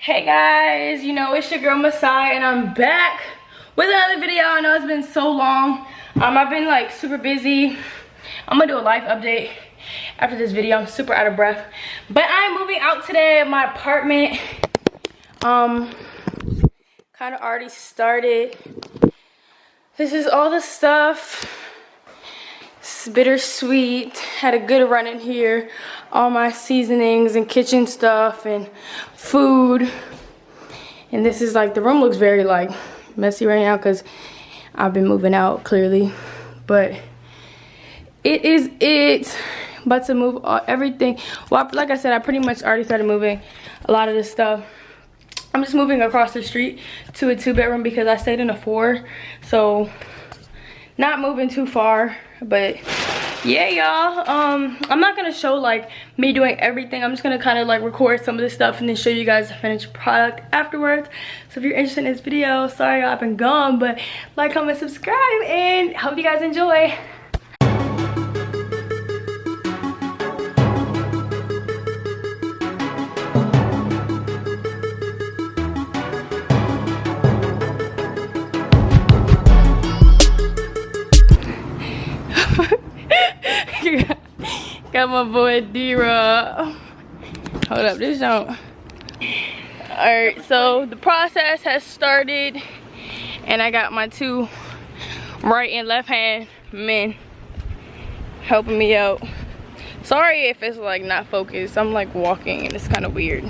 Hey guys, you know it's your girl Masai and I'm back with another video. I know it's been so long. I've been like super busy. I'm gonna do a life update after this video. I'm super out of breath, but I'm moving out today of my apartment. Kind of already started. This is all the stuff. It's bittersweet. Had a good run in here. All my seasonings and kitchen stuff and food. And this is like, the room looks very like messy right now because I've been moving out clearly. But it's about to move everything. Well, like I said, I pretty much already started moving a lot of this stuff. I'm just moving across the street to a 2-bedroom because I stayed in a 4. So not moving too far, but yeah, y'all. I'm not gonna show like me doing everything. I'm just gonna kind of like record some of this stuff and then show you guys the finished product afterwards. So if you're interested in this video, sorry I've been gone, but like, comment, subscribe, and hope you guys enjoy. Got my boy D-Rob. Hold up, this don't. Alright, so the process has started and I got my 2 right and left hand men helping me out. Sorry if it's like not focused. I'm like walking and it's kind of weird.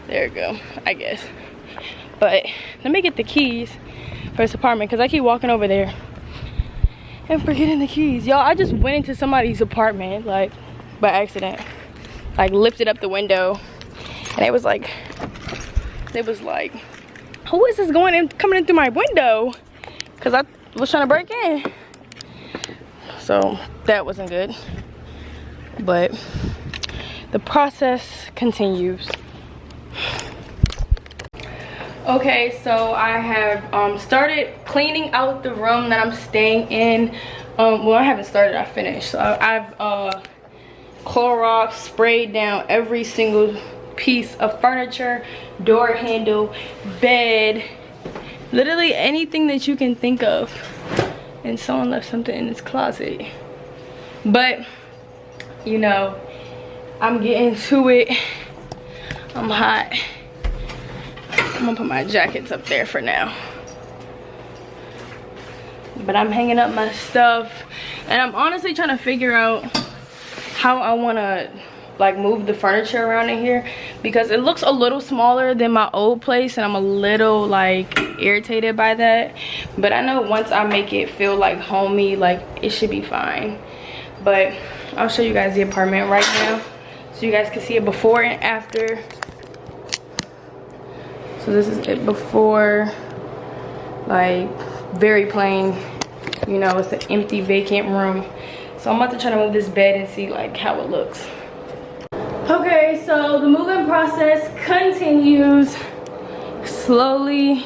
There we go, I guess. But let me get the keys for this apartment because I keep walking over there and forgetting the keys. Y'all, I just went into somebody's apartment like by accident. Like lifted up the window and it was like who is this coming in through my window? Because I was trying to break in. So that wasn't good. But the process continues. Okay, so I have started cleaning out the room that I'm staying in. Well, I haven't started, I finished. So I've Clorox sprayed down every single piece of furniture, door handle, bed, literally anything that you can think of. And someone left something in this closet. But, you know, I'm getting to it. I'm hot. I'm gonna put my jackets up there for now. But I'm hanging up my stuff and I'm honestly trying to figure out how I wanna like move the furniture around in here because it looks a little smaller than my old place and I'm a little like irritated by that. But I know once I make it feel like homey, like it should be fine. But I'll show you guys the apartment right now so you guys can see it before and after. So this is it before, like very plain, you know, it's an empty vacant room. So I'm about to try to move this bed and see like how it looks. Okay, so the moving process continues. Slowly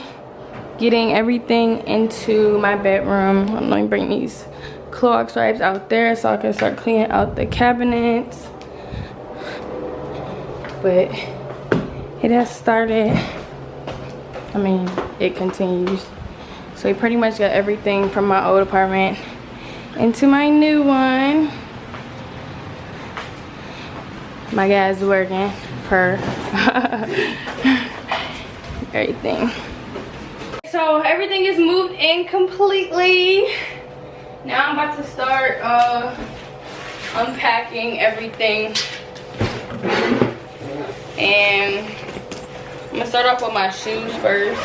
getting everything into my bedroom. I'm gonna bring these Clorox wipes out there so I can start cleaning out the cabinets. But it has started. I mean, it continues. So we pretty much got everything from my old apartment into my new one. My guy's working per everything. So everything is moved in completely. Now I'm about to start unpacking everything. And I'm gonna start off with my shoes first.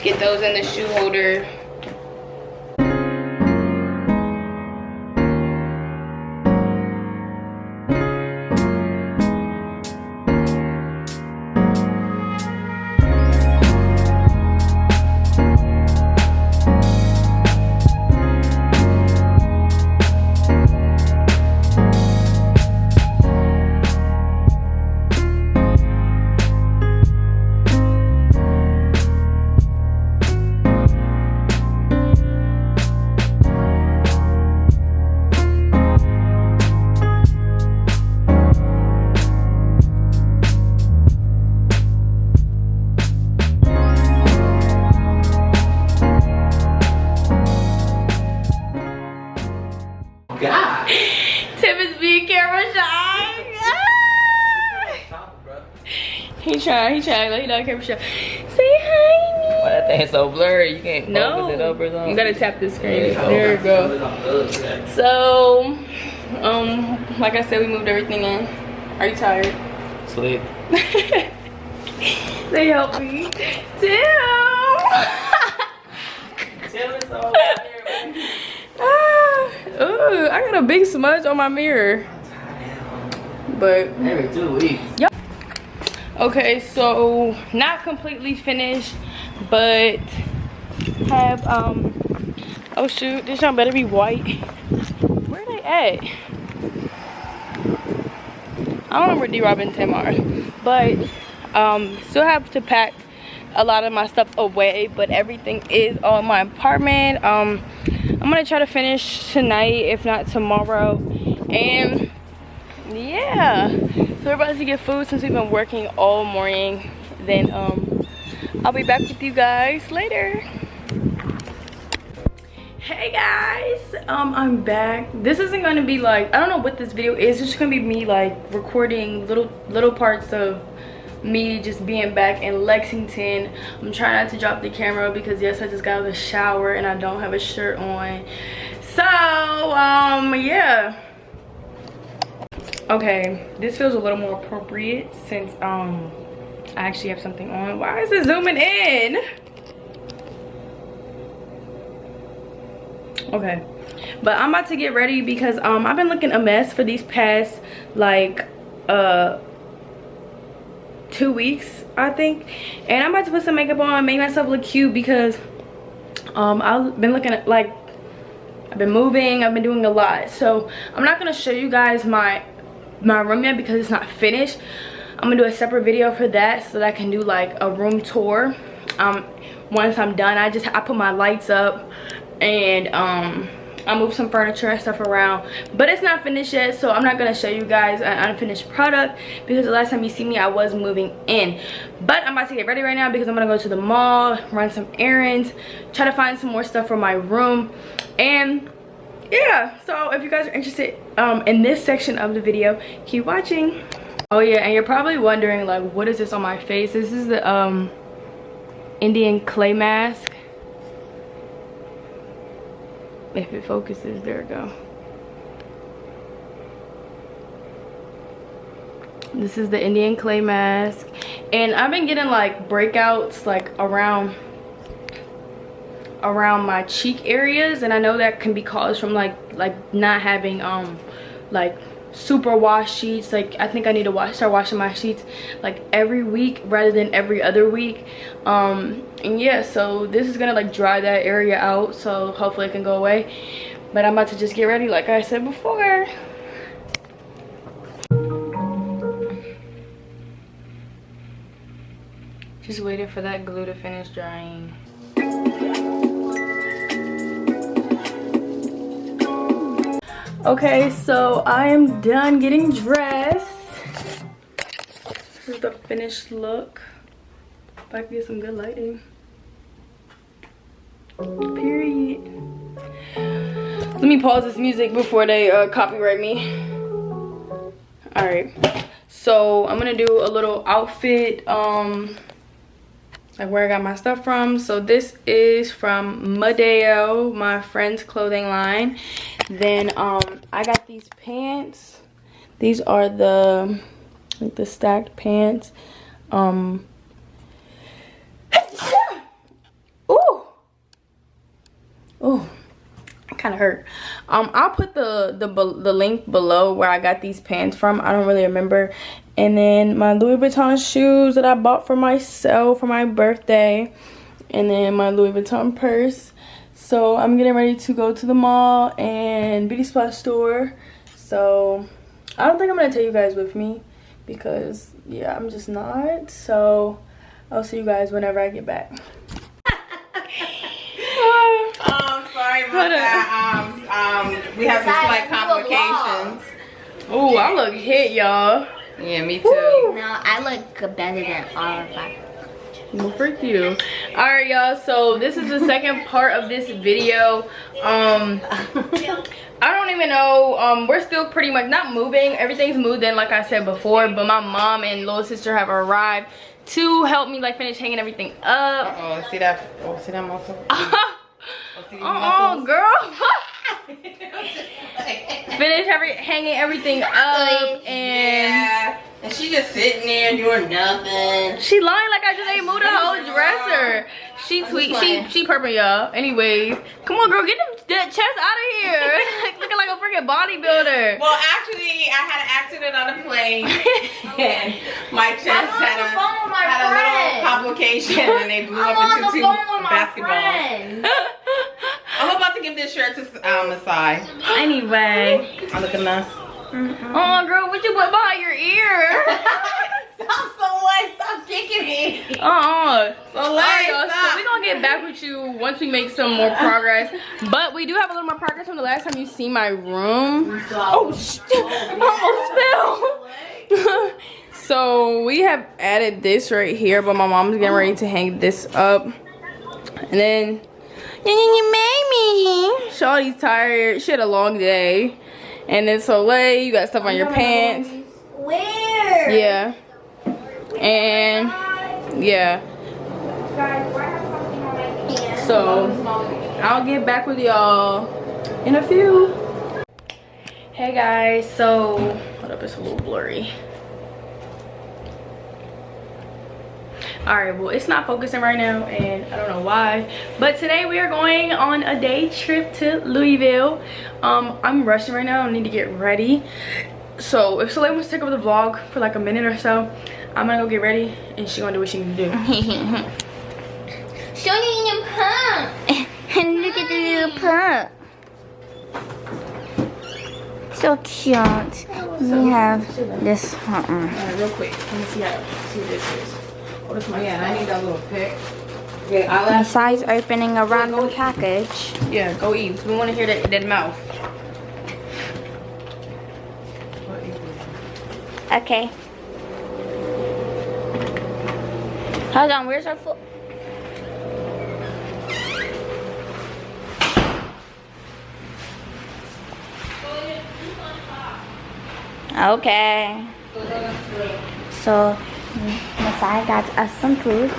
Get those in the shoe holder. He trying like he not camera shy. Say hi. Why that thing's so blurry? You can't focus it up or something? You gotta tap the screen. There you go. So, like I said, we moved everything in. Are you tired? Sleep. They help me. Ooh, I got a big smudge on my mirror. But every 2 weeks. Yep. Okay, so not completely finished, but have oh shoot, this one better be white. Where they at? I don't know where D-Rob and Tim are, but still have to pack a lot of my stuff away, but everything is all in my apartment. I'm gonna try to finish tonight, if not tomorrow. And yeah, so we're about to get food since we've been working all morning. Then I'll be back with you guys later. Hey guys, I'm back. This isn't gonna be like, I don't know what this video is. It's just gonna be me like recording little parts of me just being back in Lexington. I'm trying not to drop the camera because yes, I just got out of the shower and I don't have a shirt on. So yeah. Okay, this feels a little more appropriate since I actually have something on. Why is it zooming in? Okay, but I'm about to get ready because I've been looking a mess for these past like 2 weeks, I think, and I'm about to put some makeup on, make myself look cute because I've been looking at, like, I've been moving, I've been doing a lot. So I'm not gonna show you guys my room yet because it's not finished. I'm gonna do a separate video for that so that I can do like a room tour. Once I'm done, I put my lights up and I moved some furniture and stuff around, but it's not finished yet, so I'm not gonna show you guys an unfinished product because the last time you see me I was moving in. But I'm about to get ready right now because I'm gonna go to the mall, run some errands, try to find some more stuff for my room. And yeah, so if you guys are interested in this section of the video, keep watching. Oh yeah, and you're probably wondering like, what is this on my face? This is the Indian clay mask. If it focuses, there we go. This is the Indian clay mask, and I've been getting like breakouts like around my cheek areas, and I know that can be caused from like not having like super wash sheets. Like I think I need to start washing my sheets like every week rather than every other week. And yeah, so this is gonna like dry that area out, so hopefully it can go away. But I'm about to just get ready like I said before. Just waiting for that glue to finish drying. Okay, so I am done getting dressed. This is the finished look. If I can get some good lighting. Period. Let me pause this music before they copyright me. Alright. So I'm gonna do a little outfit, like where I got my stuff from. So this is from Madeo, my friend's clothing line. Then I got these pants. These are the stacked pants. Ooh, kind of hurt. I'll put the link below where I got these pants from. I don't really remember. And then my Louis Vuitton shoes that I bought for myself for my birthday. And then my Louis Vuitton purse. So I'm getting ready to go to the mall and beauty supply store. So I don't think I'm gonna take you guys with me because yeah, I'm just not. So I'll see you guys whenever I get back. Sorry about that. We have some slight complications. Oh, I look hit, y'all. Yeah, me too. No, I look better than all of us. Well, freak you. Alright, y'all, so this is the second part of this video. I don't even know, we're still pretty much not moving. Everything's moved in like I said before, but my mom and little sister have arrived to help me like finish hanging everything up. Uh-oh, see that? Oh, see that muscle? Girl. Finish hanging everything up, and yeah. And she just sitting there doing nothing. she lying like I just ain't moved the whole dresser. She perping, y'all. Anyways, come on, girl, get that chest out of here. Looking like a freaking bodybuilder. Well, actually, I had an accident on a plane, and my chest had a little complication, and they blew up into two basketballs. I'm about to give this shirt to Masai. Anyway, I look a mess. oh, girl, what you put behind your ear? Stop kicking me. So Stop. we're gonna get back with you once we make some more progress. But we do have a little more progress from the last time you see my room. Oh shit, almost fell. So we have added this right here, but my mom's getting ready to hang this up. And then you made me. Shawty's tired. She had a long day. And then Soleil, you got stuff on your pants. Where? Yeah. And yeah. So I'll get back with y'all in a few. Hey guys, so hold up, it's a little blurry. Alright, well, it's not focusing right now, and I don't know why. But today we are going on a day trip to Louisville. I'm rushing right now. I need to get ready. So if Soleil wants to take over the vlog for like a minute or so, I'm gonna go get ready, and she's gonna do what she can do. Show me your pump. Look at the little pump. So cute. We have this one. Alright, real quick. Let me see what this is. Oh, this my Yeah, I need that little pick. Okay, I'll ask. Masai's opening a random package. Yeah, go eat. We want to hear that mouth. Okay. Hold on, where's our foot? Okay. So, Masai got us some food.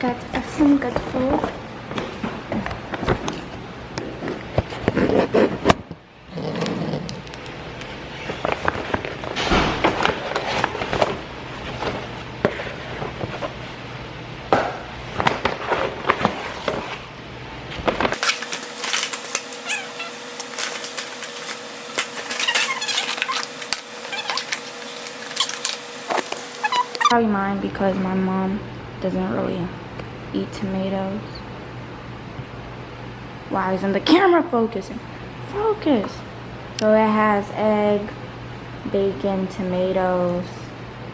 Got us some good food. Probably mine because my mom doesn't really eat tomatoes. Why isn't the camera focusing? Focus. So it has egg, bacon, tomatoes,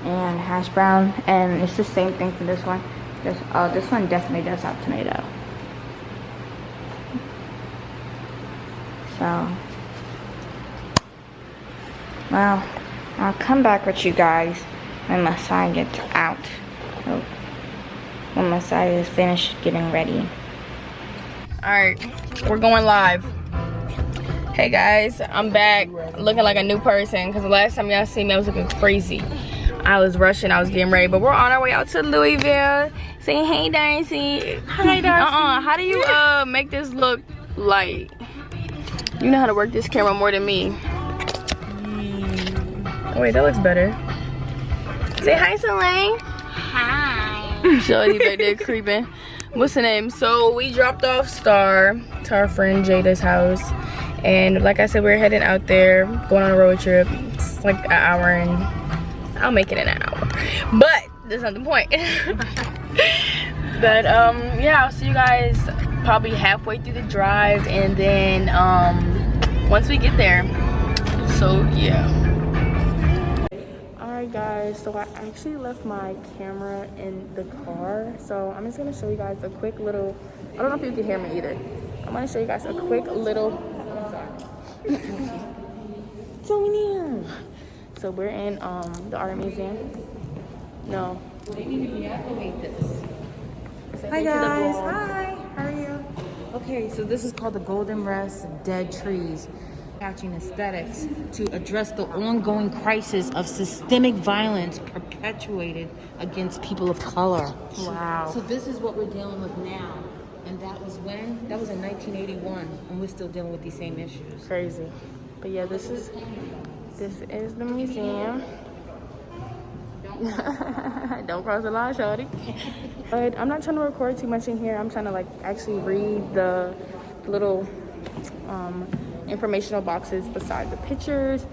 and hash brown, and it's the same thing for this one. This one definitely does have tomato. So, well, I'll come back with you guys when Masai gets out. Oh, when Masai is finished getting ready. Alright, we're going live. Hey guys, I'm back looking like a new person because the last time y'all seen me I was looking crazy. I was rushing, I was getting ready, but we're on our way out to Louisville. Say hey Darcy. Hi Darcy. How do you make this look light? You know how to work this camera more than me. Oh wait, that looks better. Say hi, Soleil. Hi. Shorty back there creeping. What's the name? So we dropped off Star to our friend Jada's house, and like I said, we're heading out there, going on a road trip. It's like an hour, and I'll make it in an hour, but that's not the point. But yeah, I'll see you guys probably halfway through the drive, and then once we get there. So yeah. Alright guys, so I actually left my camera in the car, so I'm just gonna show you guys a quick little, I don't know if you can hear me either. I'm gonna show you guys a quick little, so we're in the art museum, No. They need to reacclimate this. Hi guys, hi, how are you? Okay, so this is called the Golden Rest Dead Trees. Catching aesthetics to address the ongoing crisis of systemic violence perpetuated against people of color. Wow. So this is what we're dealing with now. And that was when? That was in 1981, and we're still dealing with these same issues. Crazy. But yeah, this is the museum. Don't cross the line, shorty. But I'm not trying to record too much in here. I'm trying to like actually read the little informational boxes beside the pictures.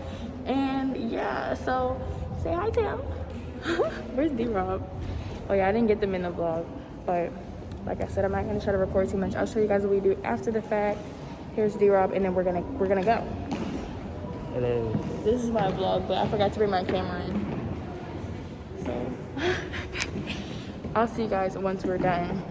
And yeah, so say hi to him. Where's D-Rob? Oh yeah, I didn't get them in the vlog, but like I said, I'm not gonna try to record too much. I'll show you guys what we do after the fact. Here's D-Rob, and then we're gonna go. Hello. This is my vlog, but I forgot to bring my camera in. So I'll see you guys once we're done.